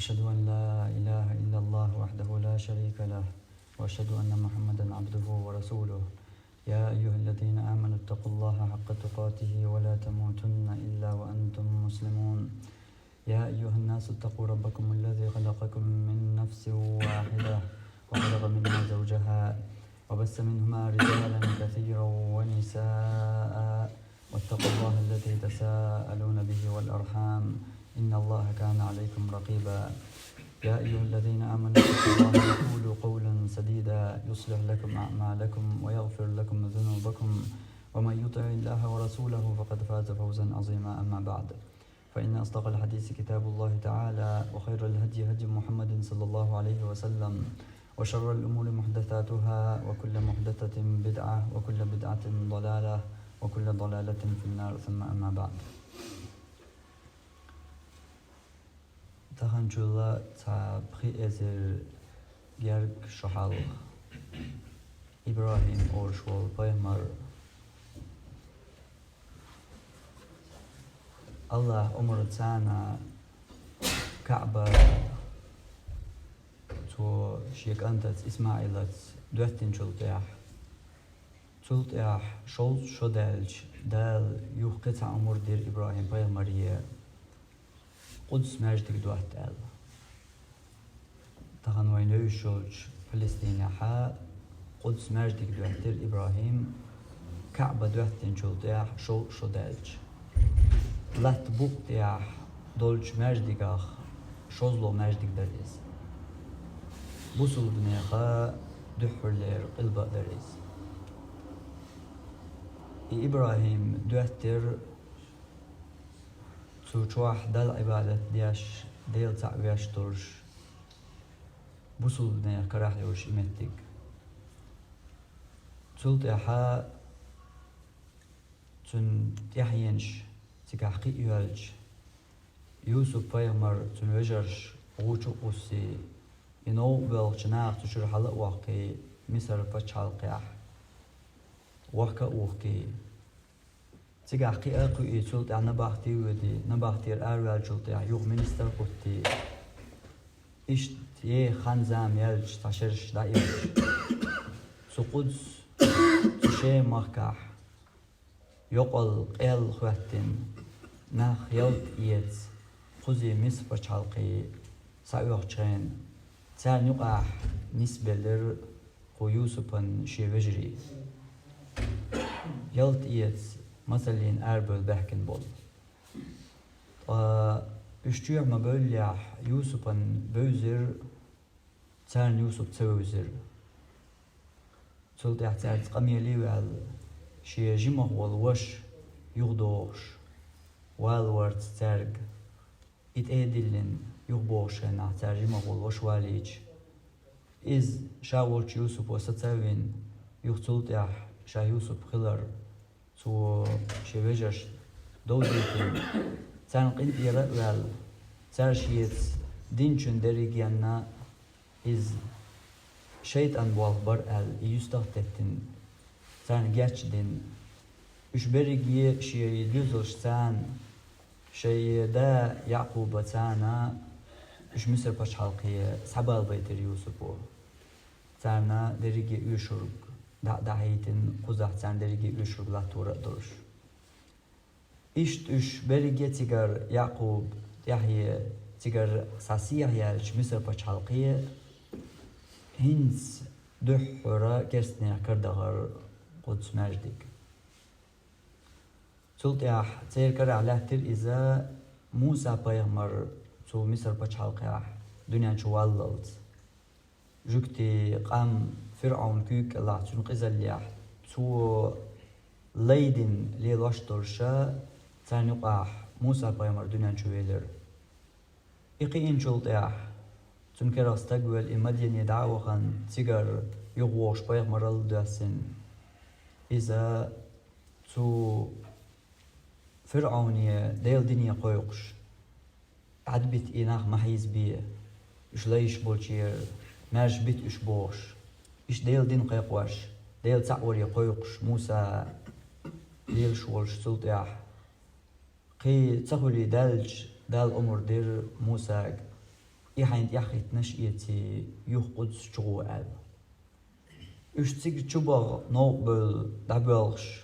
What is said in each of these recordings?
أشهد أن لا إله إلا الله وحده لا شريك له وأشهد أن محمدا عبده ورسوله يا أيها الذين آمنوا اتقوا الله حق تقاته ولا تموتن إلا وأنتم مسلمون يا أيها الناس اتقوا ربكم الذي خلقكم من نفس واحدة وخلق منها زوجها وبث منهما رجالا كثيرا ونساء واتقوا الله الذي تساءلون به والأرحام إن الله كان عليكم رقيبا يا أيها الذين آمنوا اتقوا الله وقولوا قولا سديدا يصلح لكم أعمالكم ويغفر لكم ذنوبكم ومن يطع الله ورسوله فقد فاز فوزا عظيما. أما بعد فإن أصدق الحديث كتاب الله تعالى وخير الهدي هدي محمد صلى الله عليه وسلم وشر الأمور محدثاتها وكل محدثة بدعة وكل بدعة ضلالة وكل ضلالة في النار ثم أما بعد. تهنجلا تابخي أزر جرق شحال إبراهيم أورشول بيمر الله أمر تانا كعبة تو شيك أنتت إسماعيلت دوتين شلتيح شولت شدالج دال يوح قطع أمور دير إبراهيم بيمرية قدس ماجدك دوات دال تغن وينو شولج فلسطين حا قدس ماجدك دوات دير إبراهيم كعبة دوتين شلتيح شولت شدالج لات بوقتيح دولج ماجدك شوزلو ماجدك دريز بوصل بنيخا دحر لير قلبة دريز إبراهيم دواتر تشوح دل عبادة دياش ديل تعوياش ترش بوصل بنيخ كراح يوش إمتك تلت يحا تن يحينش تكحقي يولج يوسف بيغمر تن وجرش غوچو قوسي إنو بالجناح تشرح على واقعي مصر بتشالقيح واقع واقعي تجاحقي أقوي تلت عنا باختي ودي نباختير أروال تلت يوغ منستر قطي إشت يه خانزام يلج تشرش لا يلج سقوس تشي مخكح يقل قل خواتين نخ يلت يت خزي مصر بتشالقي سايوخ چين تان يقع نسبة لر خو يوسفن شي وجري يلت إيت مثلين أربل بحكن بول اشتيع ما بوليح يوسفن بوزر تان يوسف توزر تلت احتار تقميلي وعل شي جمه والوش يغدوش والورد ترق اتأدلن يغبوشن احتاجمه والوش واليج إز شاولش يوسف وستاوين يغتلتح شا يوسف خلر تو شوجش دوزيتين تان قنت يرأوال تارشيت دينشن دريجيانا إز شيطان والبر يستغتتن تان جاتش دين إش بريجي شي دوزلش تان شي دا يعقوب تانا إش مصر باش حلقية سبال بيتر يوسفو تانا دريجي يشرب دا هيتن قزح تان دريجي يشرب لا تورا درش إش بريجي تيجر يعقوب يحيى تيجر ساسية يالش مصر باش حلقية هنس دحورا كرسنيا كردغر قدس ماجدك تلتيح تير كرع لهتر إذا موسى بيغمر تو مصر باش حلقيح دنيا شواللت جوكتي قام فرعون كيك الله تنقزل ليح تو ليدن ليلاش درشا تان يقاح موسى بيغمر دنيا شويلر إقي إن شلتيح تنكر استقبل إمدين يدعوخن تيجر يغوش بيغمر الداسن إذا تو فرعونية ديل دنيا قويقش عدبت إناخ محيز بيه إش ليش بولشير ماش بيت إش بوش إش ديل دين قيقوش ديل تعور يقويقش موسى ديل شولش سلطيح قي تخولي دالج دال أمر دير موسى إحنا يحيط نشيتي يخد شغوال اشتيك شبغ نوبل دبلش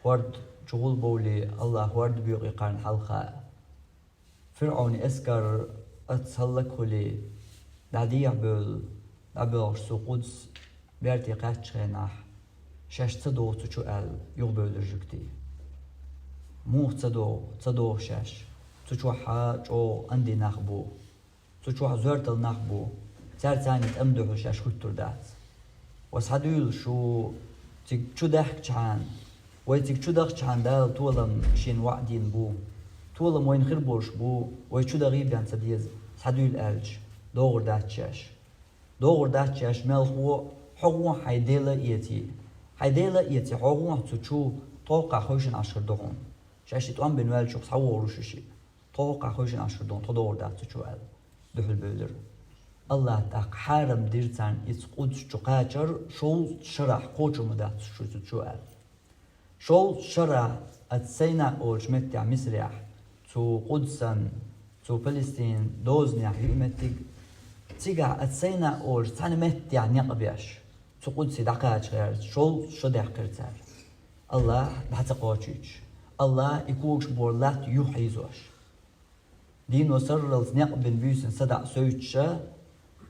ورد شغل بولي الله ورد بيوقي قرن حلقة فرعون اسكر اتسلك لي دعديع بول دبلش سو قدس بيرتي قاتش غناح شاش تصدو تشوال يغبول الجكتي مو تصدو شاش تشوحا جو عندي نخبو تشوح زورتل نخبو تار تاني تأمدو شاش خطر دات وصحدول شو شو دحك شحان ويتك شو دحك شحان دال طولم شين وعدين بو طولم وين خربوش بو ويشو دغيب يعني سديز صحدول ألج دور دات شاش ملخو حقوق حيديلا إيتي حقوق تشو توقع خوشن عشر دهون شاشي توان بنوال شو صحوه رششي توقع خوشن عشر دهون تدور دات تشو أل دحل بولر الله تاق حارم ديرتان يتقود شقاچر شول شرح قوچو مدات شو أل شول شرح اتسينا أولش متع مصريح تو قدسن تو فلسطين دوزنيح يمتق تيجا اتسينا أولش تاني متع نقبيش تو قدسي دقاچ غير شول شدح كرتار الله بحث قوچيش الله يكوش بورلات يحيزوش دينو سرلز نقبن بيسن صدع سويتشا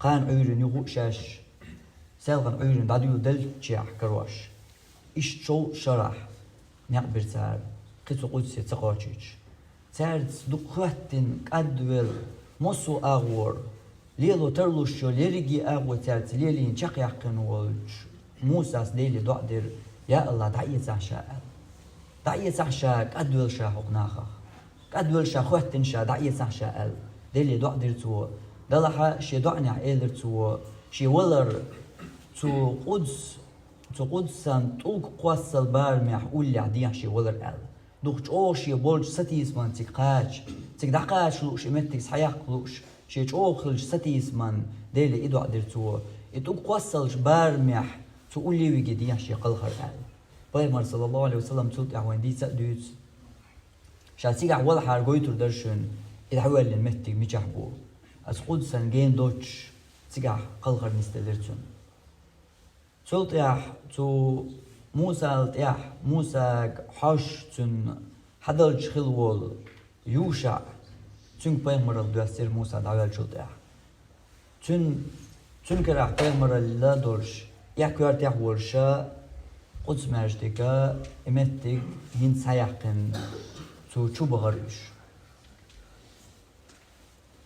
قان عيرن يغوشاش سالغن عيرن بعدو دلتشيح كروش إيش شو شرح نقبر تار قيسو قدسي تقوشيش تار دقواتن قدول مصو أغور ليلو ترلوشو ليرجي أغور تار ليلين شاق يحقن والج موساس ليلي دقدر يا الله دعية سحشا قدول شا حقناخا قدول شا خواتن شا دعية سحشا ال ديلي دقدر تو دلها شي دعني عيلر تو شي ولر تو قدسان توق قوصل بارميح قولي عديح شي ولر ال دوخ شي بولج ستيسمان تك دقاش لوش امتك صحيح لوش شي خلج ستيسمان ديلي إدو عدر تو توق قوصلش بارميح تو قولي ويجي ديح شي قلخر ال بايمر صلى الله عليه وسلم تلت اعوان دي سأدوت شاتيق احوال حارقويتر درشن الحوال للمتك ميجحبو از قدسن جين دوتش تيقع قلخر نستدرتون تلت اح تو موسى حاش تن حدلج خلوال يوشع تن بايمر الدوستير موسى دعوال تلت اح تن كراح بايمر لا دورش يحكوارت يحورشا قدس ماجدك امتك هين سيحقن تو بغرش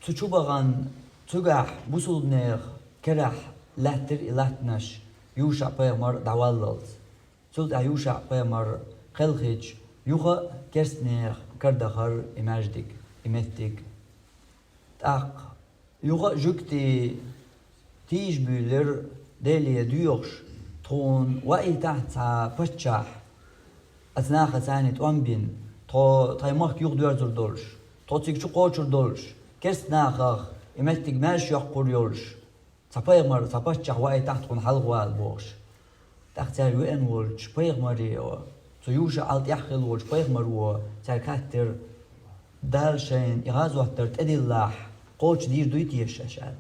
تو بغان تقح بوصل نيخ كرح لاتر إلاتنش يوشع بيمر دعواللت تلت يوشع بيمر خلخج يوخا كرس نيخ كردخر اماجدك امتك تاق يوخا جوكتي تيج بولر ديلي ديوش تون وأي تحت بتشح أثناء ثاني تأمبين تايمك يقدر زردولش تيجي شو قاتشر دولش كرس ناخخ إمتك ماشي يحقر يولش تبايمر تبتشح وأي تحت كون حلوة البوش تحت وين ولش بايمر تيوش على يحخل ولش بايمر و تركتر دالشين يغازو تر تدي الله قاتش دير دويتي الشاشال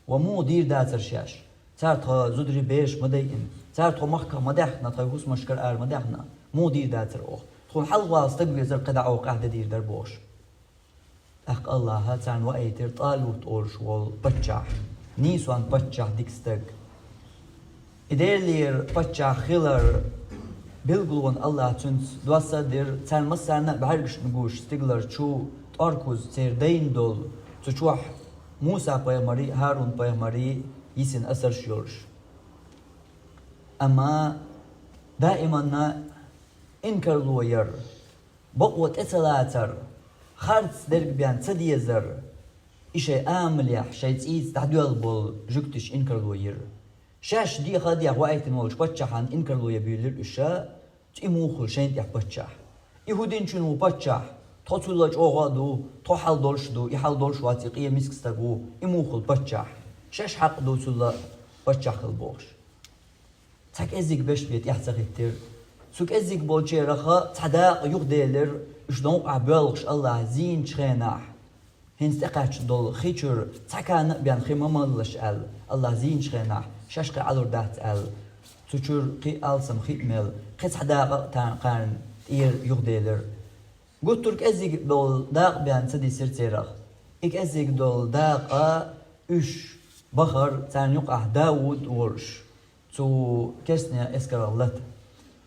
ومو دير داتر شاش تارتها زدري بيش مدين تارتها محكة مدحنا تايهوس مشكر مدحنا مو دير داتر تكون حلوة استقبل زر قدع أو قاعدة دير دربوش أخ الله هاتان وأيتر طالوت أورش وال بتشح نيسوان بتشح ديكستق إدير بتشح خيلر بيلقلون الله تنس دوصدر تان مسارنا بعرقش نقوش استقلر شو تاركوز تير دين دول تشوح موسى بايمري هارون بايمري يسن أثر شيورش أما دائما إنكر لوير بقوة إتلاتر خارج درق بيان تديزر إشي آمليح شي تقيد تحدوال بول جوكتش إنكر لوير شاش دي خاديح وقايت نولش بتشحان إنكر لوير بيولر إشا تيموخل شين تيح بتشح يهودين شنو بتشح تطولج أغادو تحل دولشدو يحل دولش واتيقية مسكستغو إموخل بتشح شاش حق دو سلا بتشح البوش تاك ازيك باش بيت يحتغيتر سوك ازيك بولشي رخا تحداق يغديلر اشدون عبالغش الله زين شخيناح هنس تقعش دول خيشر تكان بيان خيمة ملش الله زين شخنا شاشق علور دات تشور قي ألسم خيمل قص حدا قان إير يغديلر قلت لك أزيك دول داق بيان سدي سيرتيرخ إك أزيك دول داق إش بخر تان يقع داود ورش تو كرسني إسكر اللت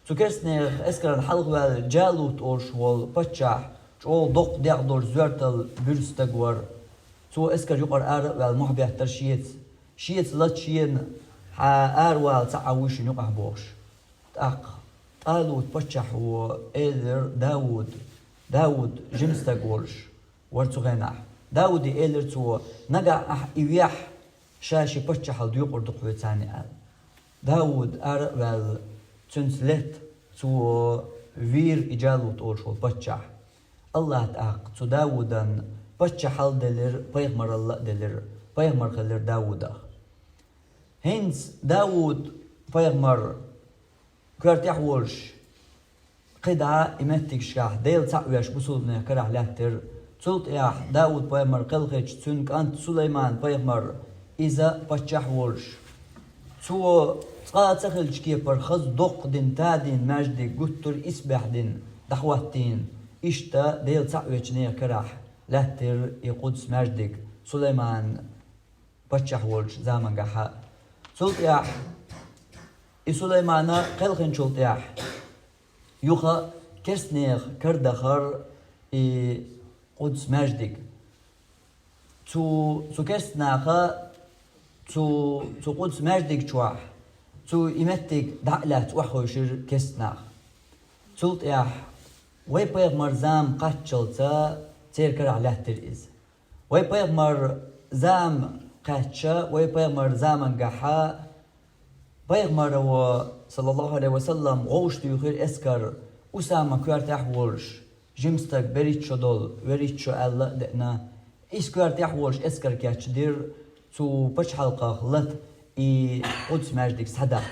تو كرسني إسكر الحلق والجالوت ورش والبتشح جو دق داق دور زورتل برستقور تو إسكر يقر والمحبه ترشيت شيت لت شين والتعاوش يقع بوش تاق قالوا تبتشح وإيلر داود جمستقورش ورتو غناح داود إيلر تو نقع إيويح شاشي بتشح الديوق دقوة تاني داود وال تنسلت تو وير إجالو تورشو بتشح الله تاق تو داودا بتشح دلر بيغمر الله دلر بيغمر خلر داودا هنس داود بيغمر كارتيح ورش قدعة إمتك شاح ديل تعويش بصولنا كرح لاتر تلت إياح داود بيغمر قلقش تنك أنت سليمان بيغمر إذا بتشح ورش تو تخلج كيبر خز دق دين تادين ماجدك قطر إسبح دين دحواتين إشتا ديل تعويش نيا كرح لاتر يقدس ماجدك سليمان بتشح ورش زامن قحا تلت إياح سليمان قلقن تلت إياح يوخا كرسنيخ كردخر قدس ماجدك تو كرسناخا تو قدس ماجدك شواح تو إمتك دعلات وحوشر كرسناخ تلت إياح وي بيغمر زام قاتشلتا تيركر على ترئيز وي بيغمر زام قاتشا وي بيغمر زامن قحا بيغمر صلى الله عليه وسلم غوش تيخير اسكر أسامة كوارتاح ورش جمستك بريتشو دول وريتشو ألا دقنا إس كوارتاح ورش اسكر كاتش دير تو بش حلقة خلط قدس ماجدك صدق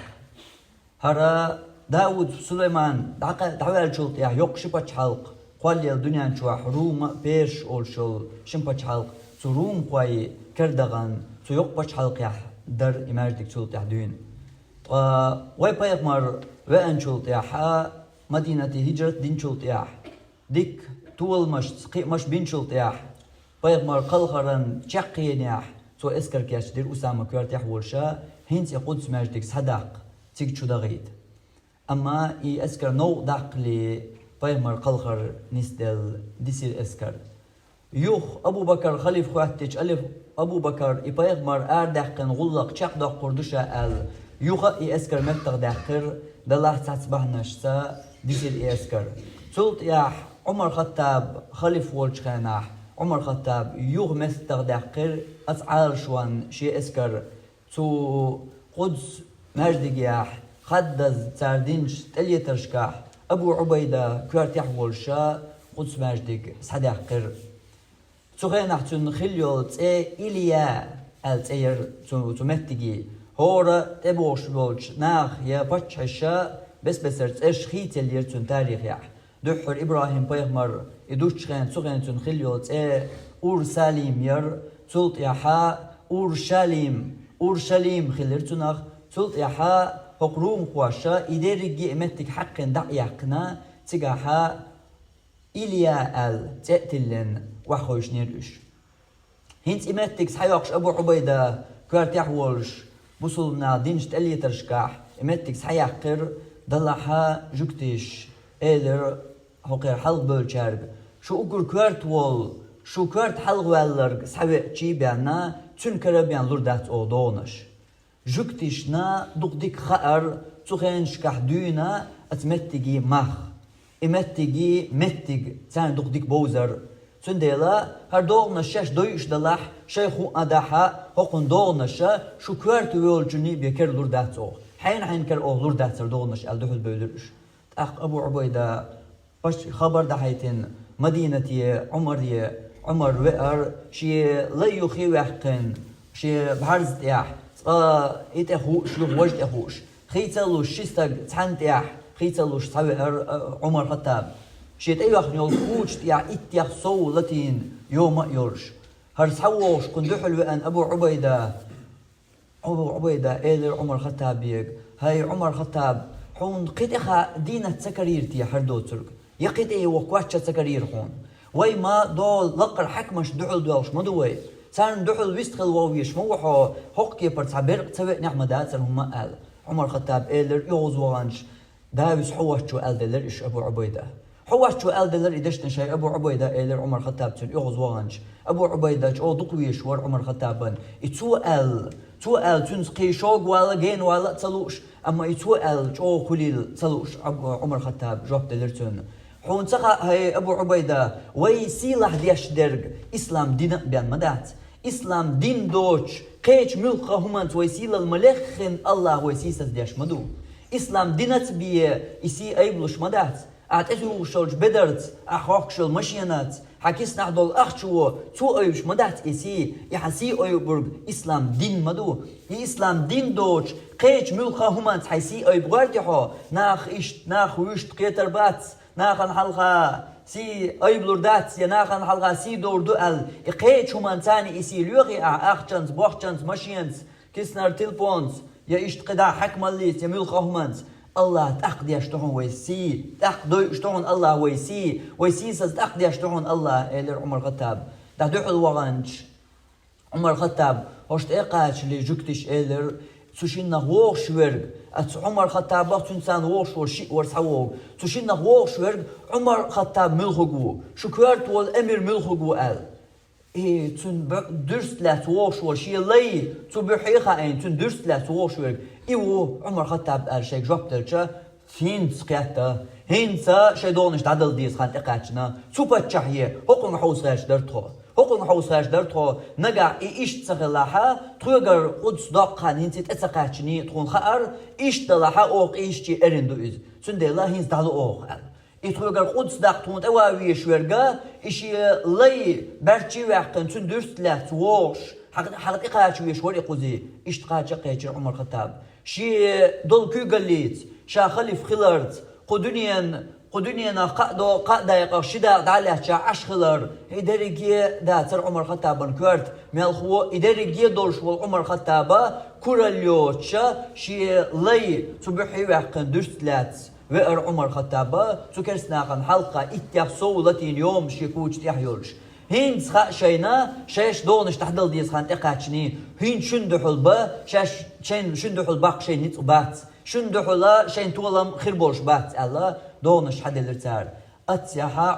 هرا داود سليمان دعوال شلط يوق بش حلق قال لي الدنيا نشوح روم بيرش أولشل بش حلق تو روم قوي كردغان تو يوق بش حلق يح در إماجدك شلط يحدين وي بيغمر وين شلط يحا مدينة هجرة دين شلط يح ديك طول مش بين شلط يح بيغمر قلخرن تشقين يح تو اسكر كاش دير أسامة كوارت يح ورشا هنس يقدس ماجدك صدق تيك شو دغيد أما اسكر نو دق لي بيغمر قلخر نسدل ديسير اسكر يوخ أبو بكر خليف خواتش ألف أبو بكر بيغمر دقن غلق تشق دق قردشا يوخ اسكر متغ دقر دلاه تاتبهنشتا ديسير اسكر تلت ياح عمر خطاب خليف ورش خاناح عمر خطاب يوغ مستغ دقر أسعار شوان شي اسكر تو قدس ماجدك ياح خدز تاردينش تلي ترشكاح أبو عبيدة كوارت يحولشا قدس ماجدك صدقر تو خاناح تن خليو تي إليا التير تو متجي هورا تبوش بولش ناخ يا باتشحشا بس بسرت ايش خيت اللي يرتون تاريخ ياح دحر إبراهيم بيغمر يدوش خان سخن تون خليوت أورساليم ير تلت يحا أورشليم خليرتونخ تلت يحا حقروم خواشا إداري إمتك حق دعيقنا تجاحا إليا تقتلن وحوش نيرش هنت إمتك سحيوكش أبو عبيدة كارت يحولش بوصلنا دينش تقلي ترشكاح إمتك سحيقر دلحا جوكتش إيلر هقير حلق بولشارب شو أقول كارت وول شو كارت حلق والرق سحوي تشيبانا تون كربيان لردات أودونش جوكتشنا دقديك خأر تخين شكح دونا أتمتجي مخ إمتجي متج تان دقديك بوزر تنديلا هر دورنا شاش دويش دلح شيخو أداحا هقن دورنا شو كارت وول جني بيكر لردات أو حين كر أو لردات دورنش ألدهل بولرش أخ أبو عبيدة باش خبر دحيتين مدينتي عمر وقر شي لا يخي وحقن شي بحرز تياح إتخوش لو وجد أخوش خيتلو شيستق تحن تياح خيتلو شتوقر عمر خطاب شي تيوخ نيول كوش تياح إتياح صولتين يوم يرش هرس حوش كندو حلو أن أبو عبيدة إيلر عمر خطاب بيك هاي عمر خطاب حون قيتها دينة سكريرتي حردو ترك يقيت إيه وقواتش سكرير حون وي ما دول لقر حكمش دحل دوش مدوي سان دحل ويستخل وويش موحو حقي برتسع برق تسوي نعمة داتر هم قال عمر خطاب إيلر يوز وانش داوس حوشو ألدلر إش أبو عبيدة حوشو ألدلر إدشتن شيء أبو عبيدة إيلر عمر خطاب تل يوز وانش أبو عبيدة أو دقويش ور عمر خطابن سؤال تنسقي شوق ولا جين ولا تسلوش أما يسؤال جو خليل تسلوش عمر خطاب جواب دلرتون حون سقى هاي أبو عبيدة ويسيله ديش درج إسلام دين بيان مدات إسلام دين دوش قيش ملقا همانت ويسيل الملخن الله ويسيسة ديش مدو إسلام دينت بيه إسي أيبلوش مدات أعتقد شلج بدرت أخوكشل مشينات حكيس نحضل أخشوا تو أيوش مدات إسي يحسي أيوبرغ إسلام دين مدو إسلام دين دوش قيش ملقا همانت حيسي أيبغاردحو ناخ ويشت قيتر بات ناخن حلقة سي أيبلور دات يا ناخن حلقة سي دور دوال قيش همانتاني إسي لوغي أخشنز بوخشنز مشينز كيسنر تلفونز يا إشت قدا حكم الليس يا ملقا همانت الله تأخذ يشتهون ويسي تأخذ يشتهون الله ويسي سز تأخذ يشتهون الله إلى عمر الخطاب ده دعو الوغنج عمر الخطاب هشت إقاش اللي جكتش إلى تشينا ووش ورق عمر الخطاب وقت إنسان ووش ورشي ورسحوه تشينا ووش ورق عمر الخطاب ملخقو شكرت والأمير ملخقو قال إيه تون درست لا توش ورشي لي تبحيخا إن تون درست لا توش ورق إيوه عمر خطاب قال شيء جواب ترجع فين سقيته هينسا شيء دونش تعدل ديس خان إقاتنا سوبر تشحيه حقن حوس غاش درتو نجا إيش تسخلاها تغير قدس دقان هنسي تسقاتني تكون خار إيش تلاها أوق إيش تي أرندو إز سندلا هنس دالو أوق يتغير قدس دقتون تواوي شورجا إيش لي برشي وقتن سندرست لا توش حقت إقاش ويشور إقوزي إيش تقاش قيتر عمر خطاب شي دول كوغليت شا خليف خلرت قدنيا قادا يقا شدا دالة شا عش خلر إداريجي داتر عمر خطاب كورت ملخو إداريجي دولش والعمر خطابا كوراليوتشا شي لي تبحي وقتن درست لات وقر عمر خطابا تكرسنا حلقة اتياف صولتين يوم شيكوش تيحيولش هين سخاء شينا شاش دونش تحدل ديس خان تقاتشني هين شندحل با شاش شندحل باق شين نتبات شندحل شين تولم خربوش بات الله دونش حدل ارتار اتياها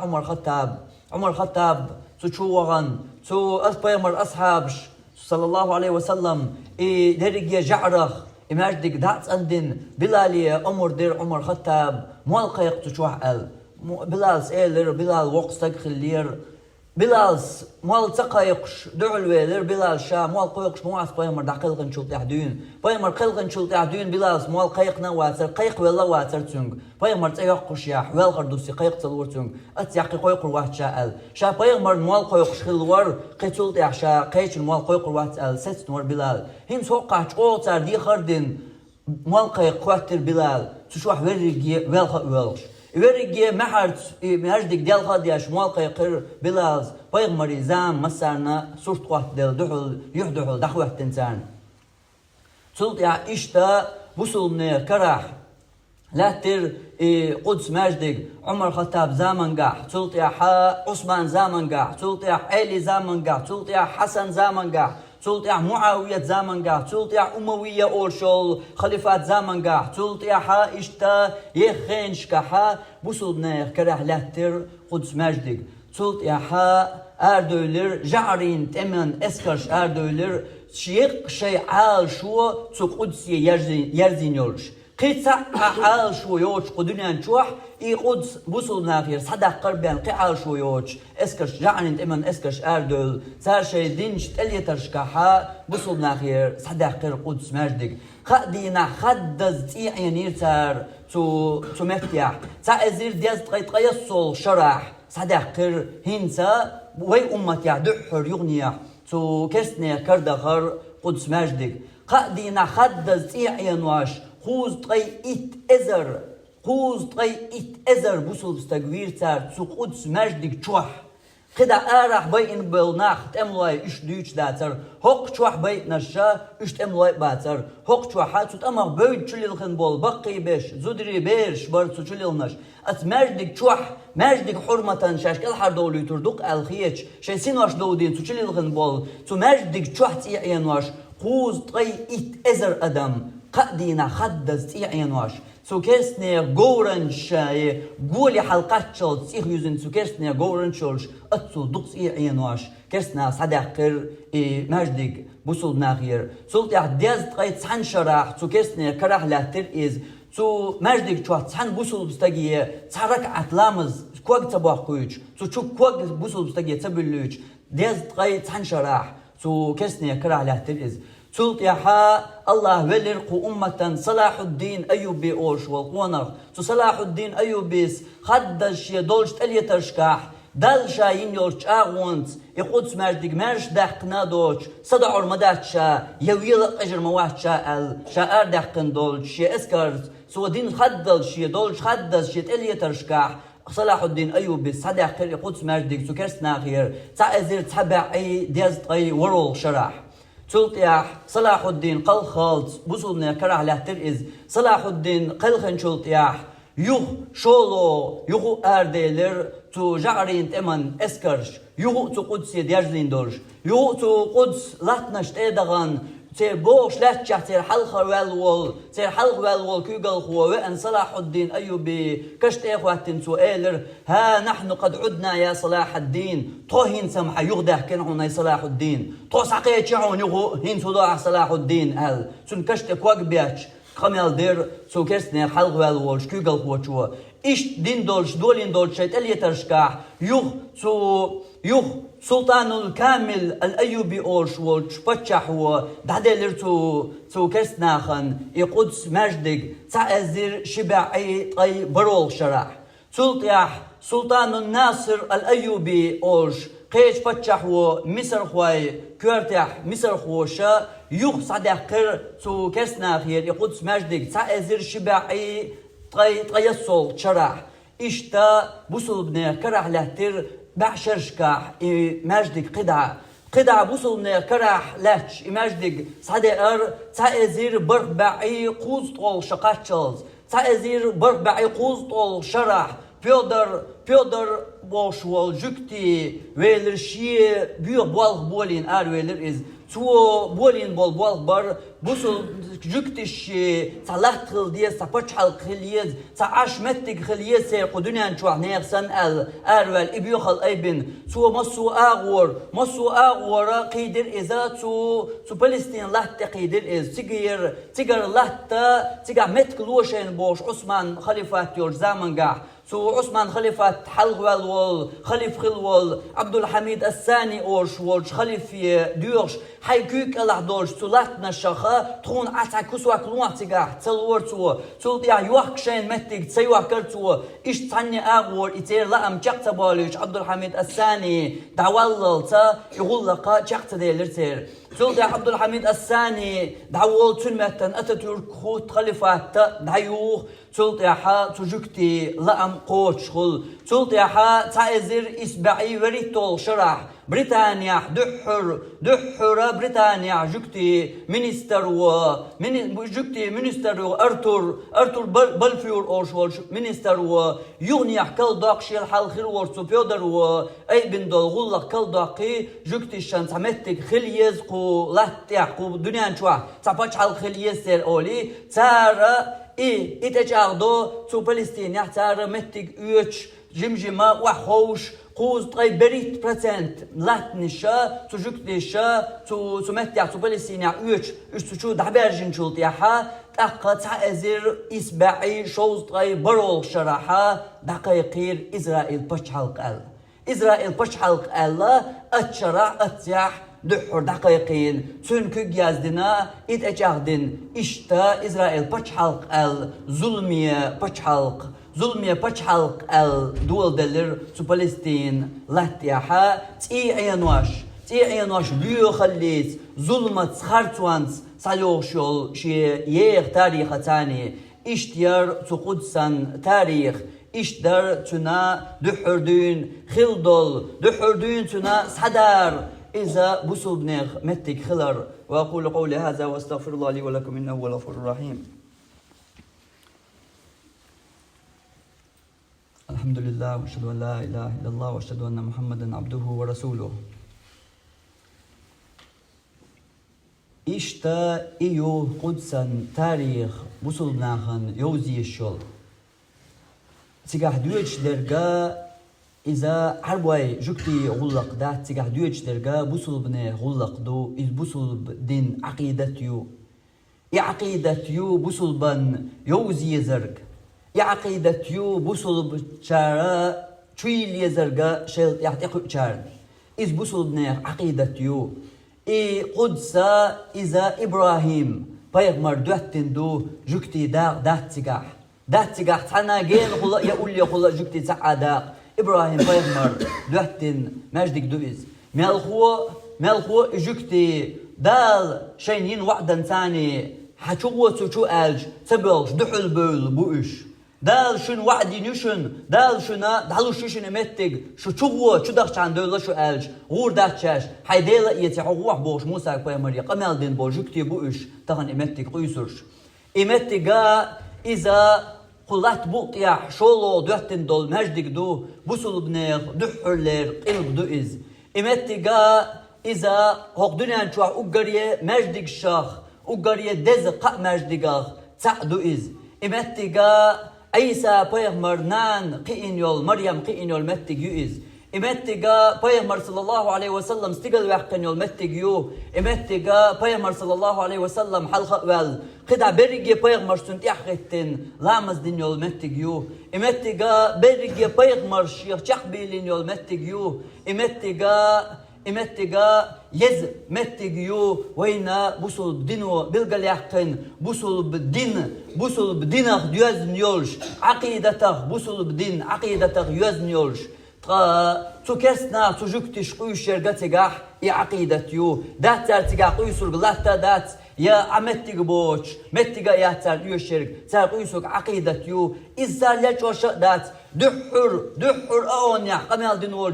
عمر خطاب تشوغن تو أصبيمر أصحابش صلى الله عليه وسلم درجة جعرخ إماجدك دات أندن بلالي أمر دير عمر خطاب موالقيق تشوح بلال سيلر بلال وقستك خلير بلال مال تقايقش دعوة بلال شا مال قيقش مواس بايمر دا قلقن شلت عدون بايمر قلقن شلت عدون بلال مال قيقنا واتر قيق ولا واتر تونغ بايمر تقايقش يا حوال غردوسي قيق تلور تونغ اتياقي قيق واحد شاء شا بايمر مال قيقش خلور قيتولت يا شا قيش مال قيق واحد ست نور بلال هم سوقعش اوتر دي خردن مال قيق واتر بلال تشوح ورقي والخ ورقي مهرجدك ديال خادياش موالقة يقر بلاز بايغمري زام مسارنا سورت واحد ديال دحل يحدحل دحوة تنسان سلط يا إشتا بوصلنا كراح لا تر قدس ماجدك عمر خطاب زامن قاح سلط يا عثمان زامن قاح سلط يا علي زامن قاح سلط يا حسن زامن قاح سلط يا معاوية زامن قاح سلط يا أموية أورشول خليفات زامن قاح سلط يا إشتا يخينش كحا بوصلنا كراح لا تر قدس ماجدك سلط يا أردولر جعرين تمن اسكرش أردولر شيق شيء عال شو تسوق قدسي يرزين يولش قيت عال شو يوش قدنيا نشوح قدس بوصلنا غير صدق قربان قعال شو يوش اسكرش جعرين تمن اسكرش أردول صار شيء دينش تليترش كحا بوصلنا غير صدق قدس ماجدك خدينا خدز تيعين يرتار تو مفتيح تعزير دياز تقيصل شرح صدق هنسا وي أمتي دحر يغنيح تو كسني كردخر قدس ماجدك قادينا خدز تيعين واش خوز تقي ات ازر بوصل بستقوير تار تو قدس ماجدك تشوح قدا آرح بين بالناخ تملوي إش ديش داتر هق شوح بيت نشا إش تملوي باتر هق شوحات تأمر بيت شلي الخنبول بقي بيش زودري بيرش برد شلي النش أتمردك شوح مردك حرمة شاش كل حر دولي تردق الخيش شايسين واش دودين شلي الخنبول مردك شوح تيعين واش قوز طي إت إزر أدم قدينا خدز تيعين واش كيرسنير جورن شاي قولي حلقات شلت يخيزن كيرسنير جورن شلش أتصو دقس عينواش كيرسنا صدقر مجدك بوصل ناغير سلط يحديز تقيت سحن شراح كيرسنير كراح لاتر إز مجدك شوح سحن بوصل بستاقية تحرك عطلامز كواق تباح كويش شو كواق بوصل بستاقية تبلوش ديز تقيت سحن شراح كيرسنير كراح لاتر إز سلط يحا الله ولرقو أمة صلاح الدين أيوبي أوش والقونر صلاح الدين أيوبيس خدش يدولش تليترشكاح دال شاين يورش آغونت يقودس ماجدك مارش داقنا دوش صدع رمدات شا يويل أجر موات شا شاءر داقن دولش يسكرز دين خدش يدولش خدش يتليترشكاح صلاح الدين أيوبيس صدق يقودس ماجدك كرس ناخير تعزير تبعي ديزتقي ورول شراح تلتياح صلاح الدين قل خالص بوصلنا كره له ترئز صلاح الدين قلخن تلتياح يوه شولو يوه أرديلر تو جعرين تمن اسكرش يوه تو قدس ديرزين دورش يوه تو قدس لاتنش تيدغن تير بوش لاتشح تير حلخ والول كيقل خو وأن صلاح الدين أيوبي كشت إخواتن سؤالر ها نحن قد عدنا يا صلاح الدين طوهين سمحة يغده كنعون صلاح الدين طو ساقية شعون يغو هين صلاح صلاح الدين هل سن كشت كواق بياتش خميل دير سو كرسنير حلق والول كيقل خو شو إيش دين دولش دولين دولش اليترشكاح يوخ سلطان الكامل الأيوبي أوش والش بتشح هو دعدلر تو كرسناخن يقدس مجدك تعزير شبعي طي برول شرح سلطان الناصر الأيوبي أوش قيش بتشح هو مصر خوي كورتح مصر خوشا يوخ صدقر تو كرسناخير يقدس مجدك تعزير شبعي طيصل شرح إشتا بوصل بنا كرح لهتر بعشرشكاح مجدك قدع بوصل بنا كرح لهش مجدك صدقر تعزير بربعي قوز طول شقاتشلز تعزير بربعي قوز طول شرح بيودر بوشوال جكتي ويلر شي بيو بالغ بولين ويلر إز تو بولين بالغ بر بوصل جكتش صلاحت خلديز صبتش حلق خليز صعاش متك خليز سيقو دنيا نشوح نيغسن أروال إبيوخل أيبن تو مصو أغور قيدر إذا تو فلسطين لحت قيدر إز تيجر لحت تيجر متك لوشين بوش عثمان خليفات يور زامن قاح عثمان خليفة حلق والول خليف خلول عبد الحميد الثاني أورش خليف ديورش حيكوك الأحدورش لاتنا الشخا تخون عتا كسوا كلوان تيجاه تلور تلتيا يوحكشين متك تسيوا كرتو إيش تاني أغور إتير لأم جاكتا باليش عبد الحميد الثاني دعوالل يقول لك جاكتا ديلرتير تلتيا عبد الحميد الثاني دعوال تنمتن أتاتورك خوت خليفات دعيوه تلتيا تجكتي لأم قوتش خل تلتيا تعزير إسبعي وريتول شرح بريطانيا دحر بريطانيا جكتي منستر أرتور بلفيور أوشولش منستر يغني كل داقشي الحال خير ورسو بيودر أي بندل غلق كل داقي جكتي الشان سمتك خليز قو لاتيح قو دنيا نشوح ساباتش حال خليز سير أولي تارا إتجاغدو تو فلسطين يحتار متك يوش جمجمة وحوش قوز طي بريت برسنت لاتنشا تجكتشا تمتع فلسطين يوش تشو دعبرجن شلطيحا تأقا تعزير إسباعي شوز طي برول شرحا دقيقير إسرائيل بشحلق ألا أتشرع أتياح دحر دقيقين سنكو جازدنا إتجاهدن إشتا إسرائيل بشحلق ظلمية بشحلق دول دلر تو فلسطين لاتياحا تيعينواش بيو خليت ظلمة خرطوانس سالوشول شي يغ تاريخ تاني اشتيار تو قدسان تاريخ işler tuna dühürdüğün khildol dühürdüğün tuna sadar إذا بصل بنغ متك خلر وأقول قولي هذا وأستغفر الله لي ولكم إنه هو الغفور الرحيم الحمد لله وأشهد أن لا إله إلا الله وأشهد أن محمدا عبده ورسوله İşte iyo Kudsan tarih بصل بنغن يوزي الشل سيجح دويتشلرجا إذا عربي جكتي غلق ده تجاه دويتش درجة بوصل بني غلق دو إذ بوصل دين عقيدتيو عقيدتيو بوصل بن يوزي يزرق عقيدتيو بوصل بشارة تريل يزرقة شيل يعتقد شارن إذ بوصل بني عقيدتيو قدسة إذا إبراهيم بيغمر دوتين دو جكتي ده تجاه تانا جين غلق يقول لي غلق جكتي سعادة إبراهيم بيغمر دوتين مجدك دوئز ملخو جكتي دال شينين وعدا ثاني حشوة شو ألج تبلش دحل بول بوش دال شن وعدي نشن دال شنا دالو ششن متج شو دخش عن دولة شو ألج غور داتشاش حيديلا يتعوح بوش موسى بيغمر يقمل دين بو جكتي بوش تغن إمتك قيسرش إمتجا إذا قلت بوقيا شولو دوتن دول مجدك دو بوصل بنيغ دحرلر قلب دو إز إمتجا إذا هقدنا نشوح أقريه مجدك شاخ أقريه دز قا مجدك تعدو إز إمتجا عيسى بيغمر نان قئن يول مريم قئن يول متج يو إز إمتجا بيغمر صلى الله عليه وسلم استقل وحقن يول متج يو إمتجا بيغمر صلى الله عليه وسلم حلقة وال قدع برجي بيغمر سنت يحقتن لامز دين يول متجيو إمتجا برجي بيغمر شيخ شحبيلين يول متجيو إمتجا يز متجيو وينا بوصل بدينو بلقى يحقن بوصل بدينه يوزن يولش عقيدته بوصل بدين عقيدته يوزن يولش تكسنا تجوكتش قيش يرجع عقيدتيو دات ترجع قيسور غلطة دات يا عمتك بوش متك يا تار يشرك تار قيسوك عقيدتيو إذا لجوش دات دحر أون يا قميل دينور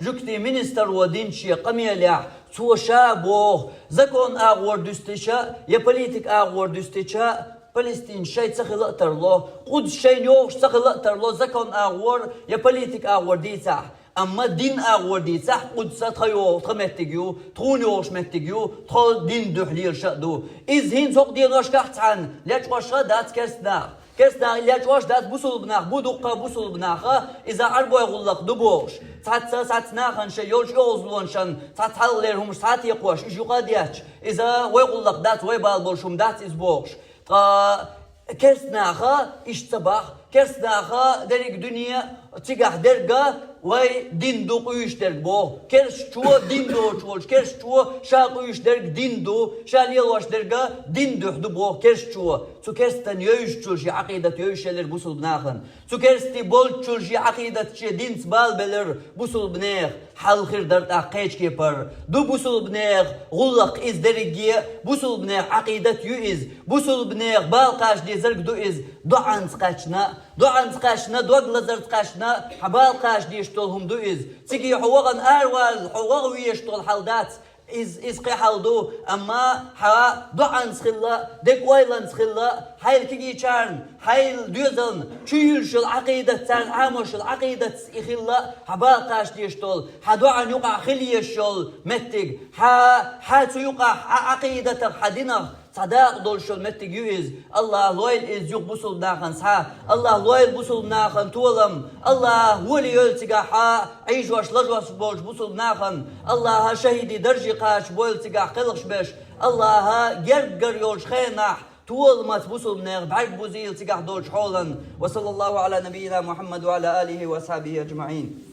جكتي منستر ودينشي قميل يا تو شابوه زكون أغور دستشا يا بوليتيك أغور دستشا فلسطين شيء سخل أترلو قدس شيء نوش سخل أترلو زكون أغور يا بوليتيك أغور ديتا أما دين أغور ديتا قدس تخيو تخمتجيو تخونيوش متجيو تخل دين دحلير شادو إذ هين سوق ديناش كحتان ليش وشا دات كرسنا ليش وش دات بوصل بناخ بودقة بوصل بناخة إذا عربوا يغلق دبوش ساعت ناخن شيء يولش يوزلونشان ساعت حللهم ساعت يقوش إيش يقاديش إذا ويغلق دات ويبالبولشم دات إزبوش كرسناخا اشتباخ كرسناخا دريك دنيا تيجح درجة وي دين دو قيش درج بو كرش شو دين دو شولش كرش شو شا قيش درج دين دو شا ليلوش درجة دين دو حدو بو كرش شو سو كرستن يوش شولش عقيدة يوش اللي بوصل بناخن سو كرستي بول شولش عقيدة شي دين سبال بلر بوصل بناخ حال خير درت عقيش كيبر دو بوصل بناخ غلق إز درجية بوصل بناخ عقيدة يوز بوصل بناخ بالقاش دي زرق دو إز دو عن سقاشنا دو غلزر سقاشنا حبال قاش دي يشتولهم دو إز تيجي حوغن أروال حوغ ويشتول حالدات إز قي حالدو أما حا دو عن سخلا ديك ويلان سخلا حيل كيجي چارن حيل دوزن چيلش العقيدة تان عامش العقيدة إخلا حبال قاش دي يشتول حدو عن يقع خلي يشتول متج حا يقع عقيدة حدينه صداق دول شو متج يوز الله لويل إز يق بوصل ناخن سا الله لويل بوصل ناخن تولم الله ولي يلتقى حا عيش واش لجواش بولش بوصل ناخن الله شهيدي درجي قاش بولتقى قلقش بش الله جرجر يولش خيناح طول ما تبوصل منير بعد بوزيل تقع دولش حولا وصلى الله على نبينا محمد وعلى آله وصحبه أجمعين